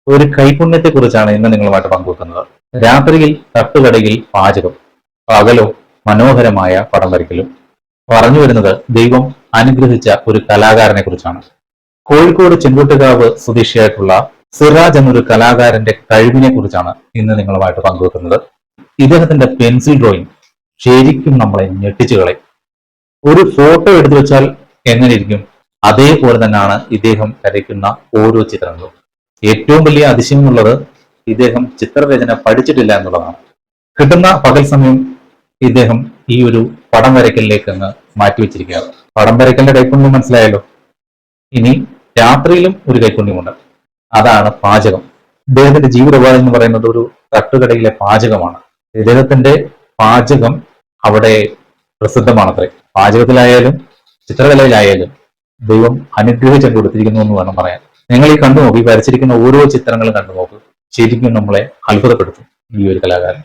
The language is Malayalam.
ഒരു കൈപുണ്യത്തെ കുറിച്ചാണ് ഇന്ന് നിങ്ങളുമായിട്ട് പങ്കുവെക്കുന്നത്. രാത്രിയിൽ തട്ടുകടയിൽ പാചകം, പകലോ മനോഹരമായ പടം വരയ്ക്കലും. പറഞ്ഞു വരുന്നത് ദൈവം അനുഗ്രഹിച്ച ഒരു കലാകാരനെ കുറിച്ചാണ്. കോഴിക്കോട് ചെങ്കുട്ടുകാവ് സ്വദേശിയായിട്ടുള്ള സിറാജ് എന്നൊരു കലാകാരന്റെ കഴിവിനെ കുറിച്ചാണ് ഇന്ന് നിങ്ങളുമായിട്ട് പങ്കുവെക്കുന്നത്. ഇദ്ദേഹത്തിന്റെ പെൻസിൽ ഡ്രോയിങ് ശരിക്കും നമ്മളെ ഞെട്ടിച്ചു കളയും. ഒരു ഫോട്ടോ എടുത്തു വെച്ചാൽ എങ്ങനെ ഇരിക്കും, അതേപോലെ തന്നെയാണ് ഇദ്ദേഹം വരയ്ക്കുന്ന ഓരോ ചിത്രങ്ങളും. ഏറ്റവും വലിയ അതിശയമുള്ളത് ഇദ്ദേഹം ചിത്രരചന പഠിച്ചിട്ടില്ല എന്നുള്ളതാണ്. കിട്ടുന്ന പകൽ സമയം ഇദ്ദേഹം ഈ ഒരു പടം വരയ്ക്കലിലേക്ക് അങ്ങ് മാറ്റിവെച്ചിരിക്കുകയാണ്. പടം വരയ്ക്കലിന്റെ കൈപ്പുണ്യം മനസ്സിലായല്ലോ. ഇനി രാത്രിയിലും ഒരു കൈപ്പുണ്യമുണ്ട്, അതാണ് പാചകം. ഇദ്ദേഹത്തിന്റെ ജീവിതോപാധി എന്ന് പറയുന്നത് ഒരു തട്ടുകടയിലെ പാചകമാണ്. ഇദ്ദേഹത്തിന്റെ പാചകം അവിടെ പ്രസിദ്ധമാണത്രേ. പാചകത്തിലായാലും ചിത്രകലയിലായാലും ദൈവം അനുഗ്രഹിച്ചു കൊടുത്തിരിക്കുന്നു എന്ന് വേണം പറയാൻ. നിങ്ങൾ ഈ കണ്ടു നോക്കി, വരച്ചിരിക്കുന്ന ഓരോ ചിത്രങ്ങളും കണ്ടു നോക്കൂ, ശരിക്കും നമ്മളെ അത്ഭുതപ്പെടുത്തും ഈ ഒരു കലാകാരൻ.